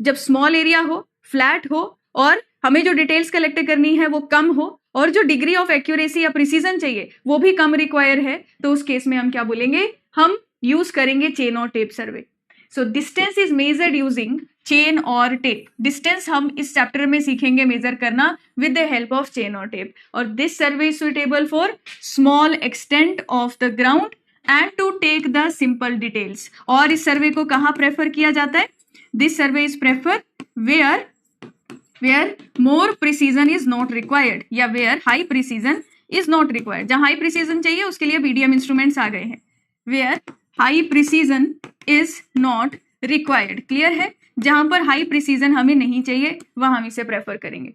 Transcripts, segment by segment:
जब small area हो, flat हो और हमें जो डिटेल्स कलेक्ट करनी है वो कम हो और जो डिग्री ऑफ एक्यूरेसी या प्रिसीजन चाहिए वो भी कम रिक्वायर है, तो उस केस में हम क्या बोलेंगे, हम यूज करेंगे चेन और tape survey. So distance is measured using chain और टेप। डिस्टेंस हम इस चैप्टर में सीखेंगे मेजर करना with the help of chain और टेप। और this survey is suitable for small extent of the ground and to take the simple details. और इस सर्वे को कहाँ प्रेफर किया जाता है? This survey is prefer where more precision is not required या where high precision is not required। जहां high precision चाहिए उसके लिए BDM इंस्ट्रूमेंट्स आ गए हैं। where high precision is not required, clear है? जहां पर हाई प्रिसीजन हमें नहीं चाहिए वहां हम इसे प्रेफर करेंगे।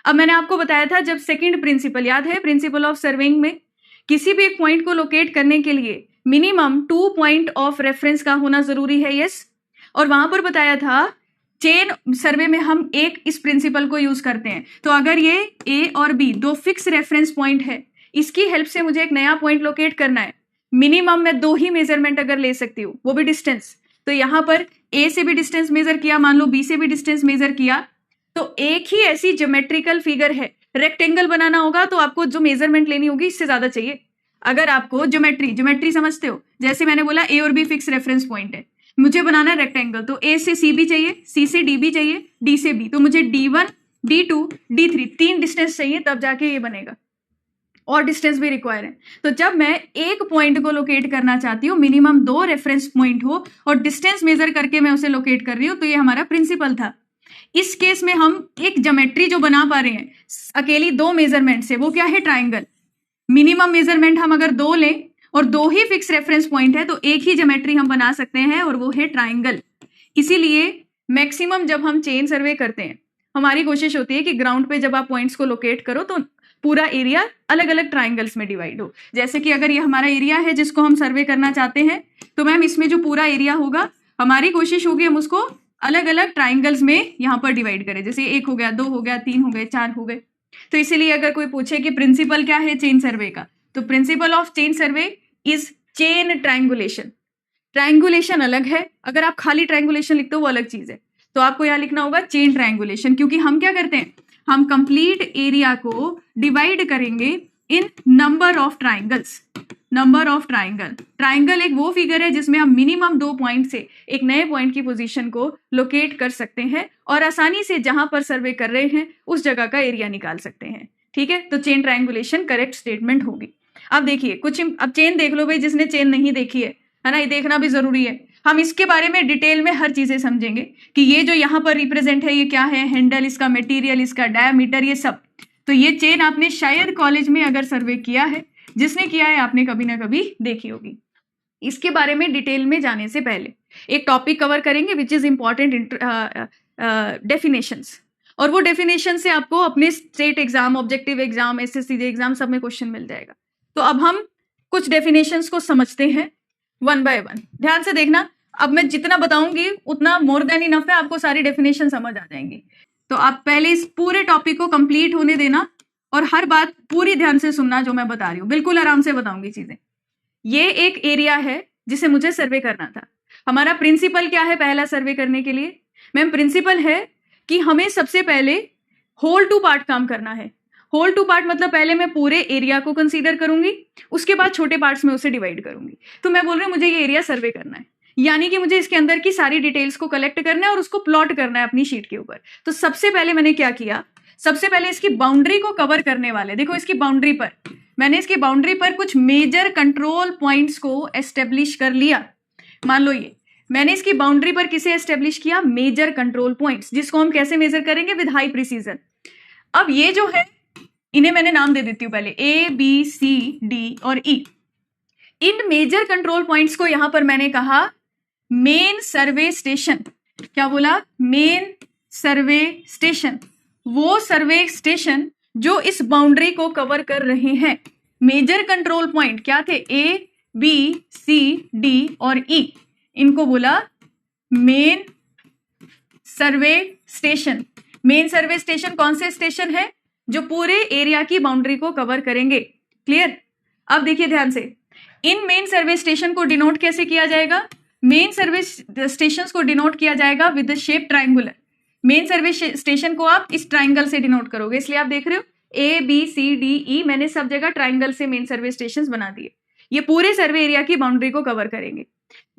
अब मैंने आपको बताया था जब सेकंड प्रिंसिपल, याद है प्रिंसिपल ऑफ सर्वेइंग में, किसी भी एक पॉइंट को लोकेट करने के लिए मिनिमम 2 पॉइंट ऑफ रेफरेंस का होना जरूरी है, यस। और वहां पर बताया था चेन सर्वे में हम एक इस प्रिंसिपल को यूज करते हैं। तो अगर ये ए और बी दो फिक्स रेफरेंस पॉइंट है, इसकी हेल्प से मुझे एक नया पॉइंट लोकेट करना है, मिनिमम मैं 2 ही मेजरमेंट अगर ले सकती हूँ, वो भी डिस्टेंस। तो यहां पर ए से भी डिस्टेंस मेजर किया, मान लो बी से भी डिस्टेंस मेजर किया, तो एक ही ऐसी ज्योमेट्रिकल फिगर है, रेक्टेंगल बनाना होगा तो आपको जो मेजरमेंट लेनी होगी इससे ज्यादा चाहिए। अगर आपको ज्योमेट्री समझते हो, जैसे मैंने बोला ए और बी फिक्स रेफरेंस पॉइंट है, मुझे बनाना है रेक्टेंगल, तो ए से सी भी चाहिए, सी से डी भी चाहिए, डी से बी, तो मुझे D1, D2, D3 3 डिस्टेंस चाहिए, तब जाके ये बनेगा। और डिस्टेंस भी रिक्वायर है। तो जब मैं एक पॉइंट को लोकेट करना चाहती हूँ, मिनिमम 2 रेफरेंस पॉइंट हो और डिस्टेंस मेजर करके मैं उसे लोकेट कर रही हूँ, तो ये हमारा प्रिंसिपल था। इस केस में हम एक ज्योमेट्री जो बना पा रहे हैं अकेली 2 मेजरमेंट से, वो क्या है? ट्राइंगल। मिनिमम मेजरमेंट हम अगर 2 लें और 2 ही फिक्स रेफरेंस पॉइंट है, तो एक ही ज्योमेट्री हम बना सकते हैं और वो है ट्राइंगल। इसीलिए मैक्सिमम जब हम चेन सर्वे करते हैं, हमारी कोशिश होती है कि ग्राउंड पे जब आप पॉइंट्स को लोकेट करो तो पूरा एरिया अलग अलग ट्राइंगल्स में डिवाइड हो। जैसे कि अगर ये हमारा एरिया है जिसको हम सर्वे करना चाहते हैं, तो मैम इसमें जो पूरा एरिया होगा, हमारी कोशिश होगी हम उसको अलग अलग ट्राइंगल्स में यहाँ पर डिवाइड करें। जैसे 1 हो गया, 2 हो गया, 3 हो गए, 4 हो गए। तो इसीलिए अगर कोई पूछे कि प्रिंसिपल क्या है चेन सर्वे का, तो principle of chain survey is chain triangulation. Triangulation अलग है, अगर आप खाली ट्रायंगुलेशन लिखते हो वो अलग चीज है, तो आपको यहां लिखना होगा चेन ट्रायंगुलेशन। क्योंकि हम क्या करते हैं, हम कंप्लीट एरिया को डिवाइड करेंगे in number of triangles. Number of triangle, triangle एक वो फिगर है जिसमें हम मिनिमम 2 पॉइंट से एक नए पॉइंट की पोजीशन को लोकेट कर सकते हैं और आसानी से जहां पर सर्वे कर रहे हैं उस जगह का एरिया निकाल सकते हैं। ठीक है, तो चेन ट्रायंगुलेशन करेक्ट स्टेटमेंट होगी। अब देखिए कुछ, अब चेन देख लो भाई, जिसने चेन नहीं देखी है ना, ये देखना भी जरूरी है। हम इसके बारे में डिटेल में हर चीजें समझेंगे कि ये जो यहाँ पर रिप्रेजेंट है ये क्या है, हैंडल, इसका मटेरियल, इसका डायमीटर, ये सब। तो ये चेन आपने शायद कॉलेज में अगर सर्वे किया है, जिसने किया है आपने कभी ना कभी देखी होगी। इसके बारे में डिटेल में जाने से पहले एक टॉपिक कवर करेंगे विच इज इंपॉर्टेंट, डेफिनेशंस। और वो डेफिनेशन से आपको अपने state exam, objective exam, SSC exam सब में क्वेश्चन मिल जाएगा। तो अब हम कुछ डेफिनेशंस को समझते हैं वन बाय वन। ध्यान से देखना, अब मैं जितना बताऊंगी उतना मोर देन इनफ है, आपको सारी डेफिनेशन समझ आ जाएंगी। तो आप पहले इस पूरे टॉपिक को कंप्लीट होने देना और हर बात पूरी ध्यान से सुनना जो मैं बता रही हूँ, बिल्कुल आराम से बताऊंगी चीजें। ये एक एरिया है जिसे मुझे सर्वे करना था। हमारा प्रिंसिपल क्या है पहला सर्वे करने के लिए? मैम प्रिंसिपल है कि हमें सबसे पहले होल टू पार्ट काम करना है। होल टू पार्ट मतलब पहले मैं पूरे एरिया को कंसीडर करूंगी, उसके बाद छोटे पार्ट्स में उसे डिवाइड करूंगी। तो मैं बोल रही हूँ मुझे ये एरिया सर्वे करना है, यानी कि मुझे इसके अंदर की सारी डिटेल्स को कलेक्ट करना है और उसको प्लॉट करना है अपनी शीट के ऊपर। तो सबसे पहले मैंने क्या किया, सबसे पहले इसकी बाउंड्री को कवर करने वाले, देखो इसकी बाउंड्री पर मैंने इसकी बाउंड्री पर कुछ मेजर कंट्रोल पॉइंट्स को एस्टेब्लिश कर लिया। मान लो ये मैंने इसकी बाउंड्री पर किसे एस्टेब्लिश किया, मेजर कंट्रोल पॉइंट्स, जिसको हम कैसे मेजर करेंगे, विद हाई प्रिसीजन। अब ये जो है इन्हें मैंने नाम दे देती हूँ पहले, A, B, C, D और E। इन मेजर कंट्रोल पॉइंट्स को यहां पर मैंने कहा मेन सर्वे स्टेशन। क्या बोला? Main survey station. वो सर्वे स्टेशन जो इस बाउंड्री को कवर कर रहे हैं। मेजर कंट्रोल पॉइंट क्या थे? A, B, C, D और E। इनको बोला main survey station. Main survey station कौन से स्टेशन है? जो पूरे एरिया की बाउंड्री को कवर करेंगे। क्लियर? अब देखिए ध्यान से, इन मेन सर्वे स्टेशन को डिनोट कैसे किया जाएगा? मेन सर्वे स्टेशंस को डिनोट किया जाएगा with the shape triangular. Main survey station को आप इस ट्राइंगल से डिनोट करोगे, इसलिए आप देख रहे हो ABCDE, मैंने सब जगह ट्राइंगल से मेन सर्वे स्टेशन बना दिए। ये पूरे सर्वे एरिया की बाउंड्री को कवर करेंगे।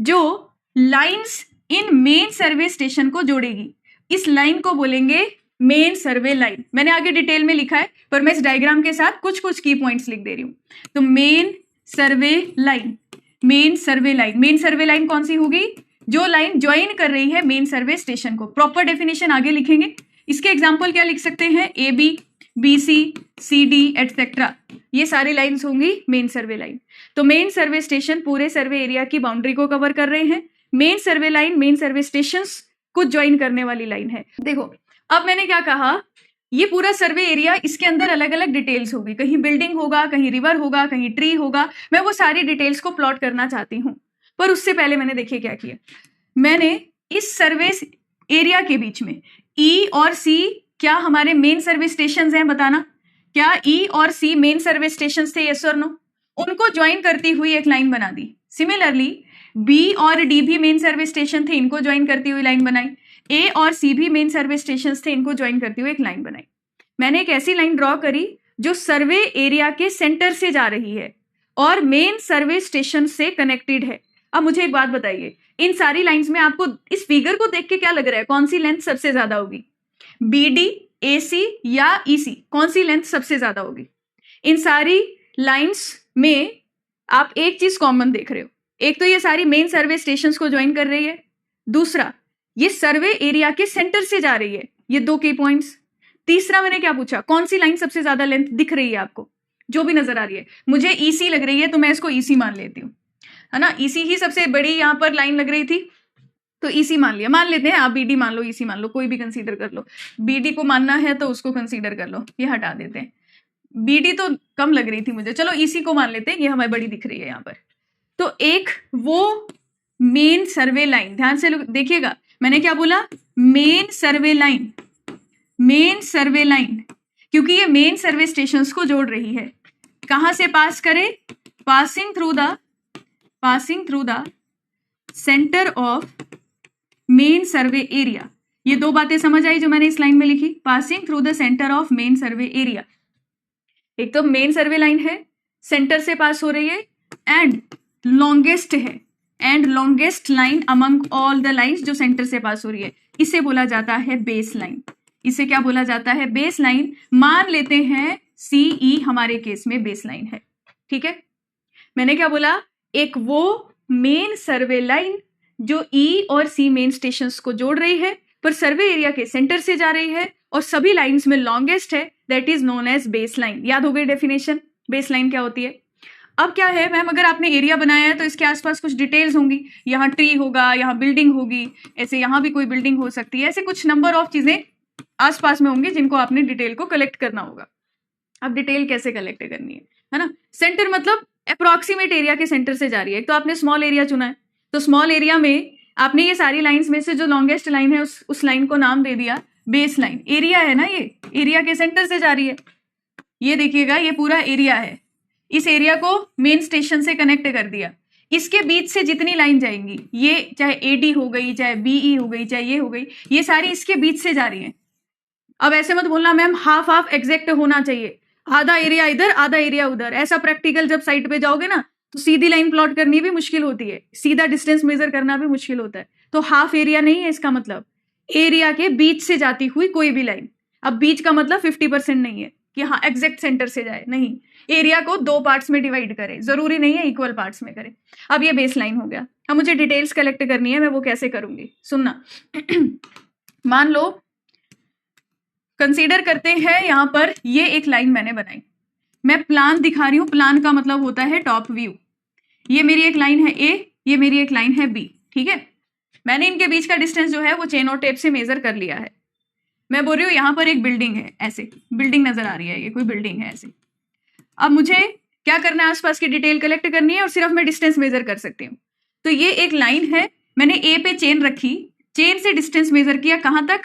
जो lines in main survey station को जोड़ेगी, इस लाइन को बोलेंगे मेन सर्वे लाइन। मैंने आगे डिटेल में लिखा है, पर मैं इस डायग्राम के साथ कुछ कुछ की पॉइंट्स लिख दे रही हूं। तो main survey line, main survey line, main survey line कौन सी होगी? जो लाइन ज्वाइन कर रही है मेन सर्वे स्टेशन को। प्रॉपर डेफिनेशन आगे लिखेंगे। इसके एग्जाम्पल क्या लिख सकते हैं? AB, BC, CD एटसेट्रा, ये सारी लाइंस होंगी मेन सर्वे लाइन। तो मेन सर्वे स्टेशन पूरे सर्वे एरिया की बाउंड्री को कवर कर रहे हैं। Main survey line main survey station को ज्वाइन करने वाली लाइन है। देखो अब मैंने क्या कहा, ये पूरा सर्वे एरिया, इसके अंदर अलग अलग डिटेल्स होगी, कहीं बिल्डिंग होगा, कहीं रिवर होगा, कहीं ट्री होगा। मैं वो सारी डिटेल्स को प्लॉट करना चाहती हूँ, पर उससे पहले मैंने देखिए क्या किया। मैंने इस सर्वे एरिया के बीच में E और C क्या हमारे मेन सर्वे स्टेशन हैं? बताना, क्या E और C मेन सर्वे स्टेशन थे? यस और नो? उनको ज्वाइन करती हुई एक लाइन बना दी। सिमिलरली B और D भी मेन सर्वे स्टेशन थे, इनको ज्वाइन करती हुई लाइन बनाई। A और C भी मेन सर्वे स्टेशन थे, इनको ज्वाइन करती हुई एक लाइन बनाई। मैंने एक ऐसी लाइन ड्रॉ करी जो सर्वे एरिया के सेंटर से जा रही है और मेन सर्वे स्टेशन से कनेक्टेड है। अब मुझे एक बात बताइए, इन सारी लाइंस में आपको इस फिगर को देख के क्या लग रहा है, कौन सी लेंथ सबसे ज्यादा होगी? BD, AC या EC, कौन सी लेंथ सबसे ज्यादा होगी? इन सारी लाइंस में आप एक चीज कॉमन देख रहे हो, एक तो ये सारी मेन सर्वे स्टेशंस को ज्वाइन कर रही है, दूसरा ये सर्वे एरिया के सेंटर से जा रही है, ये दो की पॉइंट्स। तीसरा मैंने क्या पूछा, कौन सी लाइन सबसे ज्यादा लेंथ दिख रही है आपको, जो भी नजर आ रही है? मुझे EC लग रही है तो मैं इसको EC मान लेती हूँ, है ना? EC ही सबसे बड़ी यहाँ पर लाइन लग रही थी तो EC मान लिया। मान लेते हैं, आप BD मान लो, EC मान लो, कोई भी कंसीडर कर लो। BD को मानना है तो उसको कंसीडर कर लो, ये हटा देते हैं। BD तो कम लग रही थी मुझे, चलो EC को मान लेते हैं, ये हमें बड़ी दिख रही है यहाँ पर। तो एक वो मेन सर्वे लाइन, ध्यान से देखिएगा, मैंने क्या बोला? Main survey line, main survey line, क्योंकि ये मेन सर्वे स्टेशंस को जोड़ रही है। कहां से पास करे? Passing through the centre of main survey area. ये दो बातें समझ आई जो मैंने इस लाइन में लिखी, passing through the centre of main survey area. एक तो मेन सर्वे लाइन है, सेंटर से पास हो रही है, एंड लॉन्गेस्ट है, and longest line among all the lines जो सेंटर से पास हो रही है, इसे बोला जाता है बेस लाइन। इसे क्या बोला जाता है? Base line. मान लेते हैं CE हमारे केस में बेस लाइन है, ठीक है? मैंने क्या बोला? एक वो मेन सर्वे लाइन जो E और C मेन स्टेशंस को जोड़ रही है, पर सर्वे एरिया के सेंटर से जा रही है और सभी लाइंस में लॉन्गेस्ट है, that is known as base line. याद हो गई डेफिनेशन, बेस लाइन क्या होती है? अब क्या है मैम, अगर आपने एरिया बनाया है तो इसके आसपास कुछ डिटेल्स होंगी, यहाँ ट्री होगा, यहाँ बिल्डिंग होगी, ऐसे यहाँ भी कोई बिल्डिंग हो सकती है, ऐसे कुछ नंबर ऑफ चीजें आसपास में होंगी जिनको आपने डिटेल को कलेक्ट करना होगा। अब डिटेल कैसे कलेक्ट करनी है ना? सेंटर मतलब अप्रोक्सीमेट एरिया के सेंटर से जा रही है। तो आपने स्मॉल एरिया चुना है, तो स्मॉल एरिया में आपने ये सारी लाइंस में से जो लॉन्गेस्ट लाइन है उस लाइन को नाम दे दिया बेस लाइन। एरिया है ना, ये एरिया के सेंटर से जा रही है। ये देखिएगा, ये पूरा एरिया है, इस एरिया को मेन स्टेशन से कनेक्ट कर दिया। इसके बीच से जितनी लाइन जाएंगी, ये चाहे AD हो गई, चाहे BE हो गई, चाहे ये हो गई, ये सारी इसके बीच से जा रही हैं। अब ऐसे मत बोलना मैम हाफ हाफ एग्जैक्ट होना चाहिए, आधा एरिया इधर आधा एरिया उधर। ऐसा प्रैक्टिकल जब साइट पे जाओगे ना तो सीधी लाइन प्लॉट करनी भी मुश्किल होती है, सीधा डिस्टेंस मेजर करना भी मुश्किल होता है। तो हाफ एरिया नहीं है इसका मतलब, एरिया के बीच से जाती हुई कोई भी लाइन। अब बीच का मतलब 50% नहीं है कि हाँ एग्जैक्ट सेंटर से जाए, नहीं, एरिया को दो पार्ट्स में डिवाइड करे, जरूरी नहीं है इक्वल पार्ट्स में करे। अब ये बेस लाइन हो गया। अब मुझे डिटेल्स कलेक्ट करनी है, मैं वो कैसे करूंगी सुनना। मान लो कंसीडर करते हैं यहां पर ये एक लाइन मैंने बनाई, मैं प्लान दिखा रही हूं, प्लान का मतलब होता है टॉप व्यू। ये मेरी एक लाइन है A, ये मेरी एक लाइन है B, ठीक है? मैंने इनके बीच का डिस्टेंस जो है वो चेन और टेप से मेजर कर लिया है। मैं बोल रही हूँ यहाँ पर एक बिल्डिंग है, ऐसे बिल्डिंग नजर आ रही है, ये कोई बिल्डिंग है ऐसे। अब मुझे क्या करना है, आसपास की डिटेल कलेक्ट करनी है और सिर्फ मैं डिस्टेंस मेजर कर सकती हूँ। तो ये एक लाइन है, मैंने A पे चेन रखी, चेन से डिस्टेंस मेजर किया कहाँ तक,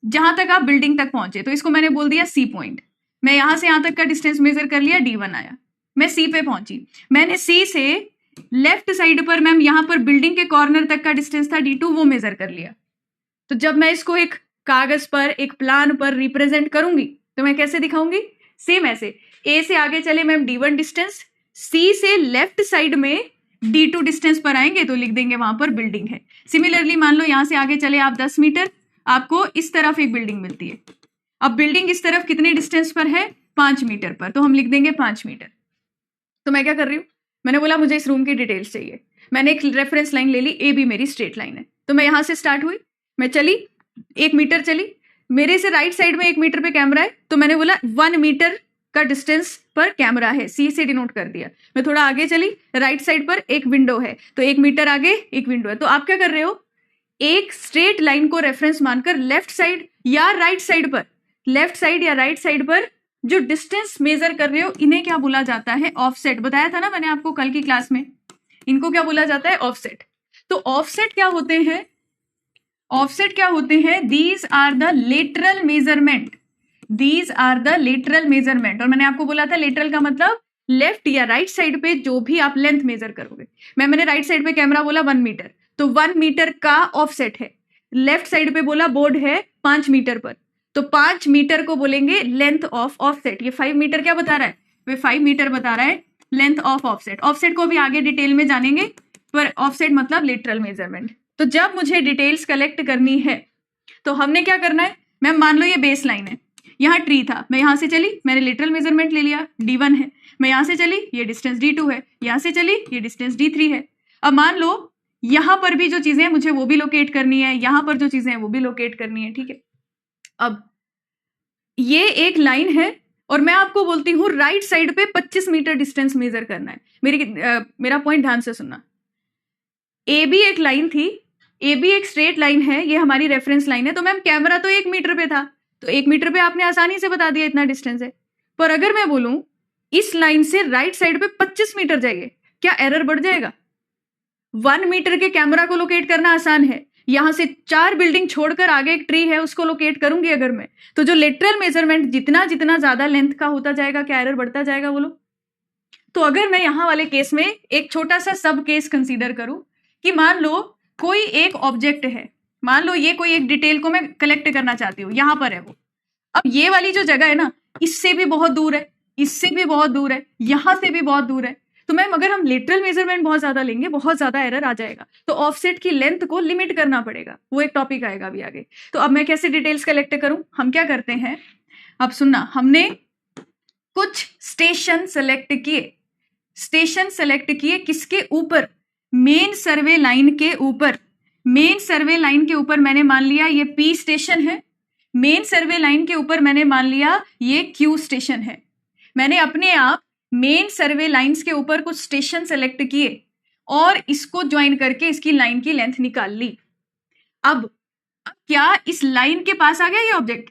जहां तक आप बिल्डिंग तक पहुंचे, तो इसको मैंने बोल दिया C पॉइंट। मैं यहां से यहां तक का डिस्टेंस मेजर कर लिया, D1 आया, मैं C पे पहुंची। मैंने C से लेफ्ट साइड पर मैम यहां पर बिल्डिंग के कॉर्नर तक का डिस्टेंस था D2, वो मेजर कर लिया। तो जब मैं इसको एक कागज पर, एक प्लान पर रिप्रेजेंट करूंगी तो मैं कैसे दिखाऊंगी? सेम ऐसे, ए से आगे चले मैम D1 डिस्टेंस, सी से लेफ्ट साइड में D2 डिस्टेंस पर आएंगे तो लिख देंगे वहां पर बिल्डिंग है। सिमिलरली मान लो यहां से आगे चले आप 10 मीटर, आपको इस तरफ एक बिल्डिंग मिलती है। अब बिल्डिंग इस तरफ कितने डिस्टेंस पर है? 5 मीटर पर, तो हम लिख देंगे 5 मीटर। तो मैं क्या कर रही हूँ, मैंने बोला मुझे इस रूम की डिटेल्स चाहिए, मैंने एक रेफरेंस लाइन ले ली, ए बी मेरी स्ट्रेट लाइन है, तो मैं यहां से स्टार्ट हुई, मैं चली 1 मीटर चली, मेरे से राइट साइड में 1 मीटर पे कैमरा है, तो मैंने बोला 1 मीटर का डिस्टेंस पर कैमरा है, सी से डिनोट कर दिया। मैं थोड़ा आगे चली, राइट साइड पर एक विंडो है, तो 1 मीटर आगे एक विंडो है। तो आप क्या कर रहे हो, एक स्ट्रेट लाइन को रेफरेंस मानकर लेफ्ट साइड या राइट साइड पर, लेफ्ट साइड या राइट साइड पर जो डिस्टेंस मेजर कर रहे हो, इन्हें क्या बोला जाता है? ऑफसेट। बताया था ना मैंने आपको कल की क्लास में, इनको क्या बोला जाता है? ऑफसेट। तो ऑफसेट क्या होते हैं? ऑफसेट क्या होते हैं? These are the lateral measurement, these are the lateral measurement. और मैंने आपको बोला था लेटरल का मतलब लेफ्ट या राइट साइड पे जो भी आप लेंथ मेजर करोगे। मैंने राइट साइड पे कैमरा बोला 1 मीटर, तो 1 मीटर का ऑफसेट है। लेफ्ट साइड पे बोला बोर्ड है 5 मीटर पर, तो 5 मीटर को बोलेंगे लेंथ ऑफ ऑफसेट। ये 5 मीटर क्या बता रहा है? वे 5 मीटर बता रहा है लेंथ ऑफ ऑफसेट। ऑफसेट को भी आगे डिटेल में जानेंगे, पर ऑफसेट मतलब लेटरल मेजरमेंट। तो जब मुझे डिटेल्स कलेक्ट करनी है तो हमने क्या करना है? मैम मान लो ये बेस लाइन है, यहाँ ट्री था, मैं यहां से चली, मैंने लिटरल मेजरमेंट ले लिया, D1 है। मैं यहां से चली, ये डिस्टेंस D2 है, यहां से चली, ये डिस्टेंस D3 है। अब मान लो यहां पर भी जो चीजें हैं मुझे वो भी लोकेट करनी है, यहां पर जो चीजें हैं वो भी लोकेट करनी है, ठीक है। अब ये एक लाइन है और मैं आपको बोलती हूँ राइट साइड पे 25 मीटर डिस्टेंस मेजर करना है। मेरा पॉइंट ध्यान से सुनना। ए बी एक लाइन थी, ए बी एक स्ट्रेट लाइन है, ये हमारी रेफरेंस लाइन है। तो मैम कैमरा तो 1 मीटर पे था, तो 1 मीटर पे आपने आसानी से बता दिया इतना डिस्टेंस है। पर अगर मैं बोलूं इस लाइन से राइट साइड पे 25 मीटर जाइए, क्या एरर बढ़ जाएगा? 1 मीटर के कैमरा को लोकेट करना आसान है, यहां से 4 बिल्डिंग छोड़कर आगे एक ट्री है उसको लोकेट करूंगी अगर मैं, तो जो लेटरल मेजरमेंट जितना जितना ज्यादा लेंथ का होता जाएगा, क्या एरर बढ़ता जाएगा बोलो? तो अगर मैं यहां वाले केस में एक छोटा सा सब केस कंसीडर करूं कि मान लो कोई एक ऑब्जेक्ट है, मान लो ये कोई एक डिटेल को मैं कलेक्ट करना चाहती हूँ, यहां पर है वो। अब ये वाली जो जगह है ना, इससे भी बहुत दूर है, इससे भी बहुत दूर है, यहां से भी बहुत दूर है। तो मैम अगर हम लेटरल मेजरमेंट बहुत ज्यादा लेंगे, बहुत ज्यादा एरर आ जाएगा, तो ऑफसेट की लेंथ को लिमिट करना पड़ेगा, वो एक टॉपिक आएगा अभी आगे। तो अब मैं कैसे डिटेल्स कलेक्ट करूं? हम क्या करते हैं, अब सुनना, हमने कुछ स्टेशन सेलेक्ट किए, स्टेशन सेलेक्ट किए किसके ऊपर? मेन सर्वे लाइन के ऊपर। मेन सर्वे लाइन के ऊपर मैंने मान लिया ये P स्टेशन है, मेन सर्वे लाइन के ऊपर मैंने मान लिया ये Q स्टेशन है। मैंने अपने आप मेन सर्वे लाइंस के ऊपर कुछ स्टेशन सेलेक्ट किए और इसको ज्वाइन करके इसकी लाइन की लेंथ निकाल ली। अब क्या इस लाइन के पास आ गया ये ऑब्जेक्ट?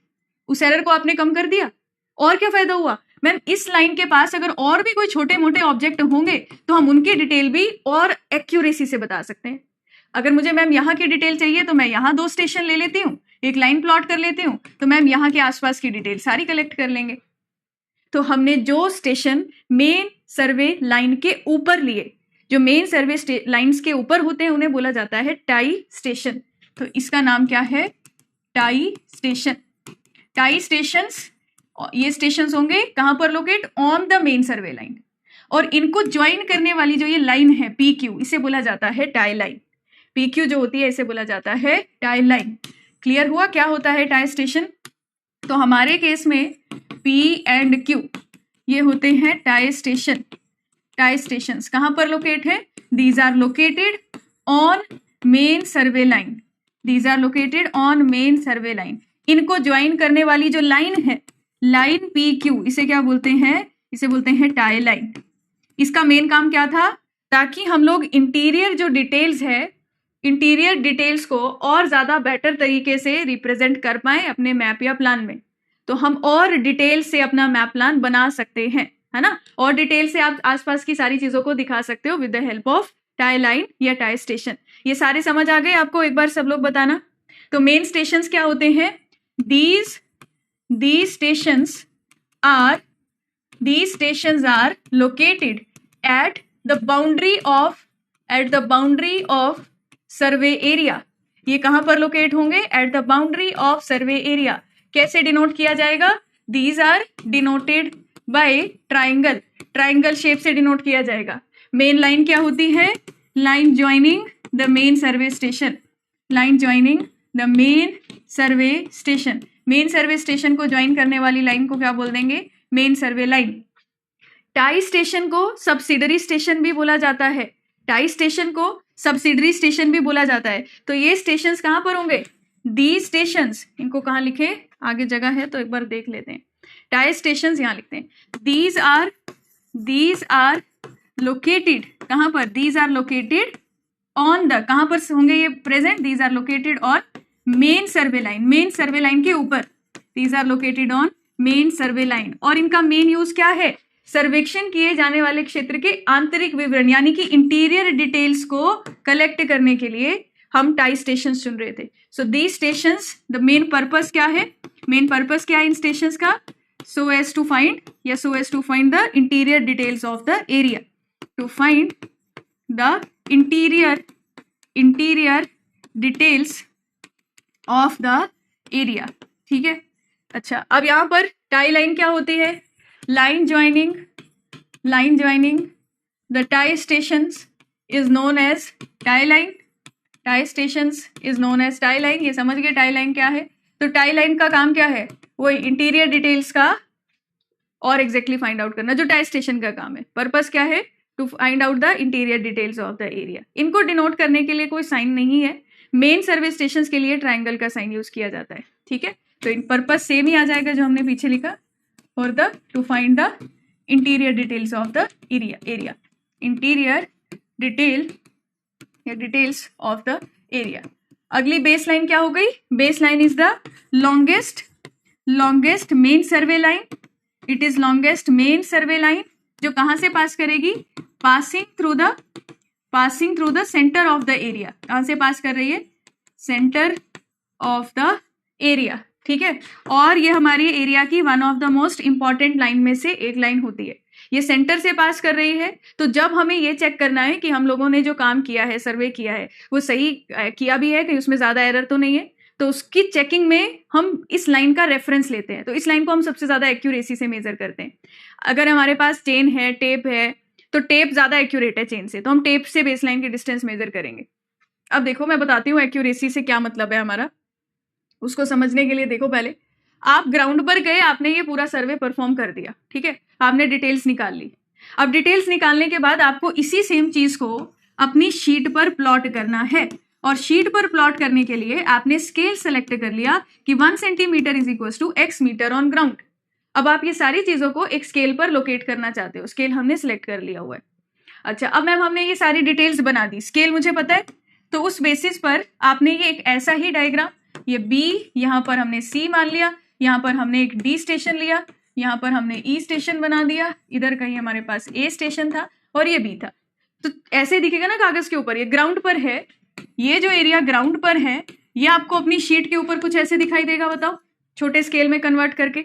उस एरर को आपने कम कर दिया, और क्या फायदा हुआ? मैम इस लाइन के पास अगर और भी कोई छोटे मोटे ऑब्जेक्ट होंगे तो हम उनकी डिटेल भी और एक्यूरेसी से बता सकते हैं। अगर मुझे मैम यहाँ की डिटेल चाहिए तो मैं यहाँ 2 स्टेशन ले लेती हूँ, एक लाइन प्लॉट कर लेती हूँ, तो मैम यहाँ के आसपास की डिटेल सारी कलेक्ट कर लेंगे। तो हमने जो स्टेशन मेन सर्वे लाइन के ऊपर लिए, जो मेन सर्वे लाइंस के ऊपर होते हैं उन्हें बोला जाता है टाई स्टेशन। तो इसका नाम क्या है? Tie station. टाई स्टेशंस, ये स्टेशंस होंगे कहां पर locate? On the main survey line. और इनको ज्वाइन करने वाली जो ये लाइन है PQ, इसे बोला जाता है टाई लाइन। PQ जो होती है इसे बोला जाता है टाई लाइन। क्लियर हुआ क्या होता है टाई स्टेशन? तो हमारे केस में P एंड Q ये होते हैं टाई स्टेशन। टाई स्टेशंस कहां पर लोकेट है? These are located on main survey line, these are located on main survey line. इनको ज्वाइन करने वाली जो लाइन है, लाइन PQ, इसे क्या बोलते हैं? इसे बोलते हैं टाई लाइन। इसका मेन काम क्या था? ताकि हम लोग इंटीरियर जो डिटेल्स है, इंटीरियर डिटेल्स को और ज्यादा बेटर तरीके से रिप्रेजेंट कर पाए अपने मैप या प्लान में। तो हम और डिटेल से अपना मैप प्लान बना सकते हैं, है ना। और डिटेल से आप आसपास की सारी चीजों को दिखा सकते हो with the help of tie line या टाई स्टेशन। ये सारे समझ आ गए आपको? एक बार सब लोग बताना। तो मेन स्टेशंस क्या होते हैं? These stations are located at the boundary of survey area, ये कहां पर लोकेट होंगे? At the boundary of survey area. कैसे डिनोट किया जाएगा? These are denoted by triangle, triangle shape से डिनोट किया जाएगा। मेन लाइन क्या होती है? Line joining the main survey station, line joining the main survey station. Main survey station को ज्वाइन करने वाली लाइन को क्या बोल देंगे? Main survey line. Tie station को सब्सिडरी स्टेशन भी बोला जाता है, टाई स्टेशन को सब्सिडरी स्टेशन भी बोला जाता है। तो ये स्टेशंस कहां पर होंगे? दी स्टेशंस, इनको कहां लिखे? आगे जगह है तो एक बार देख लेते हैं। टाई स्टेशंस यहां लिखते हैं। दीज आर लोकेटेड, कहां पर? These are located on the, कहां पर होंगे ये present? These are located on main survey line, main survey line के ऊपर। These are located on main survey line. और इनका मेन यूज क्या है? सर्वेक्षण किए जाने वाले क्षेत्र के आंतरिक विवरण यानी कि इंटीरियर डिटेल्स को कलेक्ट करने के लिए हम टाई स्टेशन चुन रहे थे। सो दी स्टेशंस, द मेन पर्पस क्या है? मेन पर्पस क्या है इन स्टेशंस का? so as to find the interior details of the area, to find the interior details of the area। ठीक है, अच्छा अब यहां पर टाई लाइन क्या होती है? Line joining the tie stations is known as tie line, tie stations is known as tie line. ये समझ गए टाई लाइन क्या है? तो टाई लाइन का काम क्या है? वो इंटीरियर डिटेल्स का और एग्जैक्टली फाइंड आउट करना, जो टाई स्टेशन का काम है। पर्पस क्या है? To find out the interior details of the area. इनको डिनोट करने के लिए कोई साइन नहीं है, मेन सर्वे स्टेशन के लिए ट्राइंगल का साइन यूज किया जाता है। ठीक है, तो इन पर्पस सेम ही आ जाएगा जो हमने पीछे लिखा, और the two find the interior details of the area, interior details of the area. अगली बेस लाइन क्या हो गई? Base line is the longest main survey line. It is longest main survey line जो कहां से पास करेगी? Passing through the centre of the area. कहां से पास कर रही है? Centre of the area. ठीक है, और ये हमारी एरिया की one of the most important line में से एक लाइन होती है। ये सेंटर से पास कर रही है, तो जब हमें ये चेक करना है कि हम लोगों ने जो काम किया है, सर्वे किया है, वो सही किया भी है, कि उसमें ज्यादा एरर तो नहीं है, तो उसकी चेकिंग में हम इस लाइन का रेफरेंस लेते हैं। तो इस लाइन को हम सबसे ज्यादा एक्यूरेसी से मेजर करते हैं। अगर हमारे पास चेन है, टेप है, तो टेप ज्यादा एक्यूरेट है चेन से, तो हम टेप से बेस लाइन की डिस्टेंस मेजर करेंगे। अब देखो मैं बताती हूँ एक्यूरेसी से क्या मतलब है हमारा, उसको समझने के लिए देखो। पहले आप ग्राउंड पर गए, आपने ये पूरा सर्वे परफॉर्म कर दिया, ठीक है, आपने डिटेल्स निकाल ली। अब डिटेल्स निकालने के बाद आपको इसी सेम चीज को अपनी शीट पर प्लॉट करना है, और शीट पर प्लॉट करने के लिए आपने स्केल सेलेक्ट कर लिया कि 1 centimetre is equal to x metre on ground. अब आप ये सारी चीजों को एक स्केल पर लोकेट करना चाहते हो, स्केल हमने सिलेक्ट कर लिया हुआ है। अच्छा, अब मैम हमने ये सारी डिटेल्स बना दी, स्केल मुझे पता है, तो उस बेसिस पर आपने ये एक ऐसा ही डायग्राम, ये B, यहाँ पर हमने C मान लिया, यहाँ पर हमने एक D स्टेशन लिया, यहाँ पर हमने E स्टेशन बना दिया, इधर कहीं हमारे पास A स्टेशन था और ये B था। तो ऐसे दिखेगा ना कागज के ऊपर, ये ग्राउंड पर है, ये जो एरिया ग्राउंड पर है, ये आपको अपनी शीट के ऊपर कुछ ऐसे दिखाई देगा। बताओ, छोटे स्केल में कन्वर्ट करके।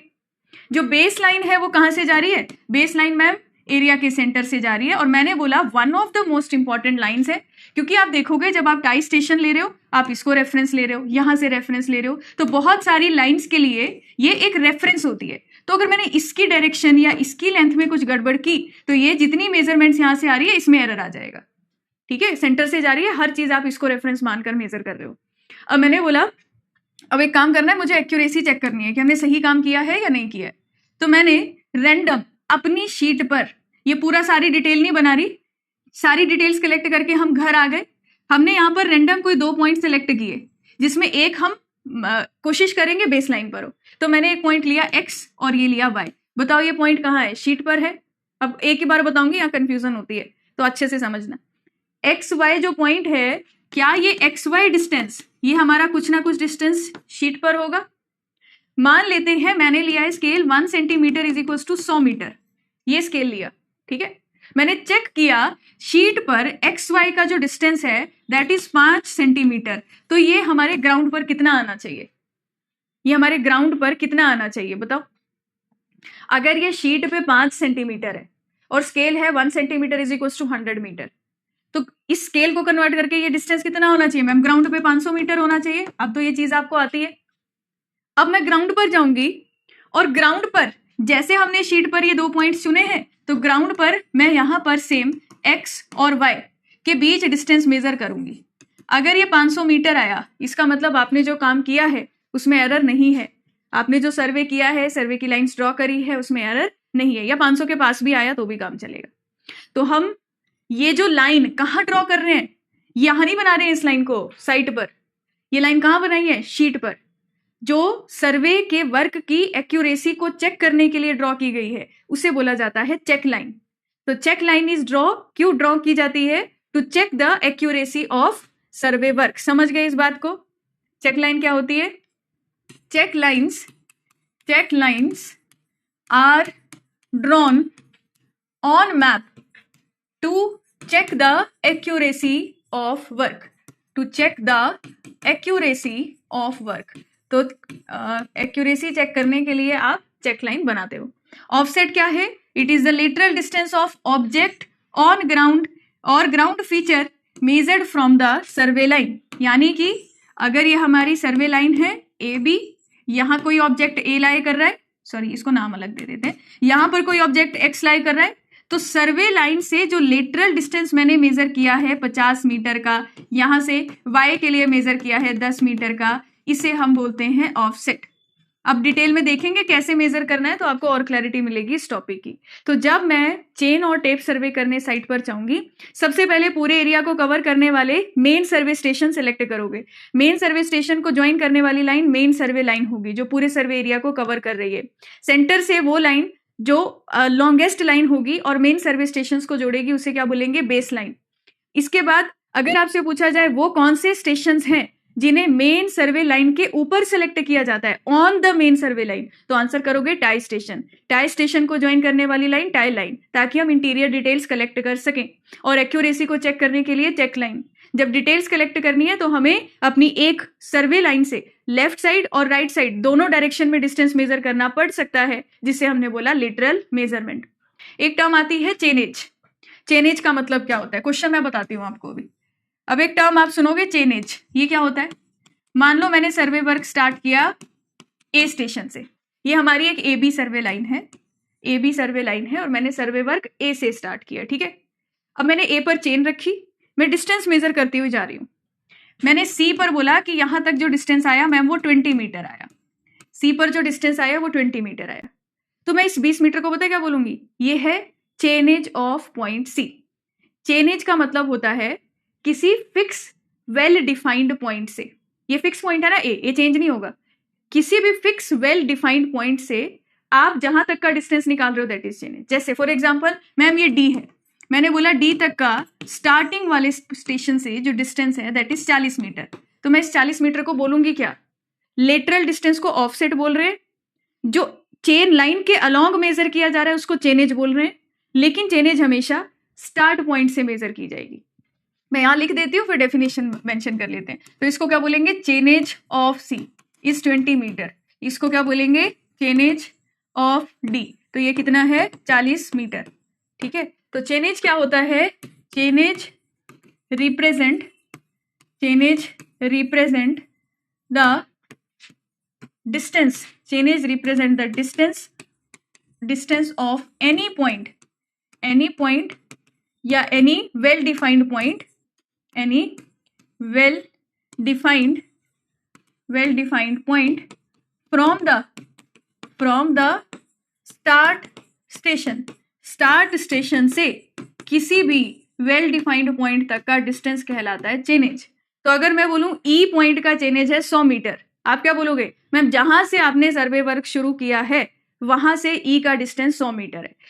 जो बेस लाइन है वो कहां से जा रही है? बेस लाइन मैम एरिया के सेंटर से जा रही है, और मैंने बोला one of the most important lines है, क्योंकि आप देखोगे जब आप टाई स्टेशन ले रहे हो, आप इसको रेफरेंस ले रहे हो, यहां से रेफरेंस ले रहे हो, तो बहुत सारी लाइंस के लिए ये एक रेफरेंस होती है। तो अगर मैंने इसकी डायरेक्शन या इसकी लेंथ में कुछ गड़बड़ की, तो ये जितनी मेजरमेंट्स यहां से आ रही है, इसमें एरर आ जाएगा। ठीक है, सेंटर से जा रही है, हर चीज आप इसको रेफरेंस मानकर मेजर कर रहे हो। अब मैंने बोला अब एक काम करना है, मुझे एक्यूरेसी चेक करनी है कि हमने सही काम किया है या नहीं किया है। तो मैंने रैंडम अपनी शीट पर, ये पूरा सारी डिटेल नहीं बना रही, सारी डिटेल्स कलेक्ट करके हम घर आ गए। हमने यहाँ पर रैंडम कोई 2 पॉइंट सेलेक्ट किए, जिसमें एक हम कोशिश करेंगे बेस लाइन पर हो। तो मैंने एक पॉइंट लिया x और ये लिया y। बताओ ये पॉइंट कहाँ है? शीट पर है। अब एक ही बार बताऊंगी, यहाँ कंफ्यूजन होती है, तो अच्छे से समझना। एक्स वाई जो पॉइंट है, क्या ये एक्स वाई डिस्टेंस, ये हमारा कुछ ना कुछ डिस्टेंस शीट पर होगा। मान लेते हैं मैंने लिया है scale 1 centimetre is equal to 100 metre, ये स्केल लिया, ठीक है। मैंने चेक किया शीट पर एक्स वाई का जो डिस्टेंस है दैट इज 5 सेंटीमीटर। तो ये हमारे ग्राउंड पर कितना आना चाहिए? ये हमारे ग्राउंड पर कितना आना चाहिए बताओ? अगर ये शीट पे 5 सेंटीमीटर है और स्केल है 1 centimetre is equal to 100 metre, तो इस स्केल को कन्वर्ट करके ये डिस्टेंस कितना होना चाहिए मैम? ग्राउंड पे 500 मीटर होना चाहिए। अब तो ये चीज आपको आती है। अब मैं ग्राउंड पर जाऊंगी और ग्राउंड पर जैसे हमने शीट पर ये 2 पॉइंट्स चुने हैं, तो ग्राउंड पर मैं यहां पर सेम x और y के बीच डिस्टेंस मेजर करूंगी। अगर ये 500 मीटर आया, इसका मतलब आपने जो काम किया है उसमें एरर नहीं है। आपने जो सर्वे किया है, सर्वे की लाइंस ड्रॉ करी है, उसमें एरर नहीं है, या 500 के पास भी आया तो भी काम चलेगा। तो हम ये जो लाइन कहाँ ड्रॉ कर रहे हैं? यहां नहीं बना रहे हैं इस लाइन को साइट पर। ये लाइन कहाँ बनाई है? शीट पर, जो सर्वे के वर्क की एक्यूरेसी को चेक करने के लिए ड्रॉ की गई है, उसे बोला जाता है चेक लाइन। तो चेक लाइन इज ड्रॉ, क्यों ड्रॉ की जाती है? To check the accuracy of survey work. समझ गए इस बात को? चेक लाइन क्या होती है? Check lines are drawn on map to check the accuracy of work, to check the accuracy of work. तो एक्यूरेसी चेक करने के लिए आप चेक लाइन बनाते हो। ऑफसेट क्या है? It is the lateral distance of object on ground और ground feature measured from the survey line. यानी कि अगर ये हमारी सर्वे लाइन है ए बी, यहां कोई ऑब्जेक्ट ए लाई कर रहा है, सॉरी इसको नाम अलग दे देते हैं, यहां पर कोई ऑब्जेक्ट एक्स लाई कर रहा है, तो सर्वे लाइन से जो लेटरल डिस्टेंस मैंने मेजर किया है 50 मीटर का, यहां से y के लिए मेजर किया है 10 मीटर का, इसे हम बोलते हैं ऑफसेट। अब डिटेल में देखेंगे कैसे मेजर करना है, तो आपको और क्लैरिटी मिलेगी इस टॉपिक की। तो जब मैं चेन और टेप सर्वे करने साइट पर जाऊंगी, सबसे पहले पूरे एरिया को कवर करने वाले मेन सर्वे स्टेशन सेलेक्ट करोगे। मेन सर्वे स्टेशन को ज्वाइन करने वाली लाइन मेन सर्वे लाइन होगी, जो पूरे सर्वे एरिया को कवर कर रही है। सेंटर से वो लाइन जो लॉन्गेस्ट लाइन होगी और मेन सर्वे स्टेशन को जोड़ेगी, उसे क्या बोलेंगे? Base line. इसके बाद अगर आपसे पूछा जाए वो कौन से स्टेशन हैं जिन्हें मेन सर्वे लाइन के ऊपर सेलेक्ट किया जाता है, on the main survey line, तो आंसर करोगे टाई स्टेशन। टाई स्टेशन को ज्वाइन करने वाली लाइन टाई लाइन, ताकि हम इंटीरियर डिटेल्स कलेक्ट कर सकें। और एक्यूरेसी को चेक करने के लिए चेक लाइन। जब डिटेल्स कलेक्ट करनी है तो हमें अपनी एक सर्वे लाइन से लेफ्ट साइड और राइट साइड दोनों डायरेक्शन में डिस्टेंस मेजर करना पड़ सकता है, जिसे हमने बोला लेटरल मेजरमेंट। एक टर्म आती है चेनेज। चेनेज का मतलब क्या होता है? क्वेश्चन मैं बताती हूँ आपको अभी। अब एक टर्म आप सुनोगे चेनेज, ये क्या होता है? मान लो मैंने सर्वे वर्क स्टार्ट किया ए स्टेशन से, ये हमारी एक ए बी सर्वे लाइन है, ए बी सर्वे लाइन है, और मैंने सर्वे वर्क ए से स्टार्ट किया, ठीक है। अब मैंने ए पर चेन रखी, मैं डिस्टेंस मेजर करती हुई जा रही हूँ। मैंने सी पर बोला कि यहां तक जो डिस्टेंस आया मैम वो 20 मीटर आया। सी पर जो डिस्टेंस आया वो 20 मीटर आया। तो मैं इस 20 मीटर को पता क्या बोलूंगी? ये है chainage of point C. Chainage का मतलब होता है किसी फिक्स वेल डिफाइंड पॉइंट से, ये फिक्स पॉइंट है ना ए, ये चेंज नहीं होगा, किसी भी फिक्स वेल डिफाइंड पॉइंट से आप जहां तक का डिस्टेंस निकाल रहे हो दैट इज चेनेज। जैसे फॉर एग्जांपल मैम ये डी है, मैंने बोला डी तक का स्टार्टिंग वाले स्टेशन से जो डिस्टेंस है दैट इज 40 मीटर, तो मैं इस 40 मीटर को बोलूंगी क्या? लेटरल डिस्टेंस को ऑफसेट बोल रहे हैं, जो चेन लाइन के अलोंग मेजर किया जा रहा है उसको चेनेज बोल रहे हैं, लेकिन चेनेज हमेशा स्टार्ट पॉइंट से मेजर की जाएगी। मैं यहां लिख देती हूँ, फिर डेफिनेशन मेंशन कर लेते हैं। तो इसको क्या बोलेंगे? Chainage of C is 20 metre. इसको क्या बोलेंगे? Chainage of D. तो ये कितना है? 40 मीटर, ठीक है। तो चेनेज क्या होता है? Chainage represent the distance, chainage represent the distance of any point या any well defined point, any well defined point from the start station से किसी भी वेल डिफाइंड पॉइंट तक का डिस्टेंस कहलाता है चेनेज। तो अगर मैं बोलूं ई पॉइंट का चेनेज है 100 मीटर, आप क्या बोलोगे? मैम जहां से आपने सर्वे वर्क शुरू किया है वहां से ई का डिस्टेंस 100 मीटर है।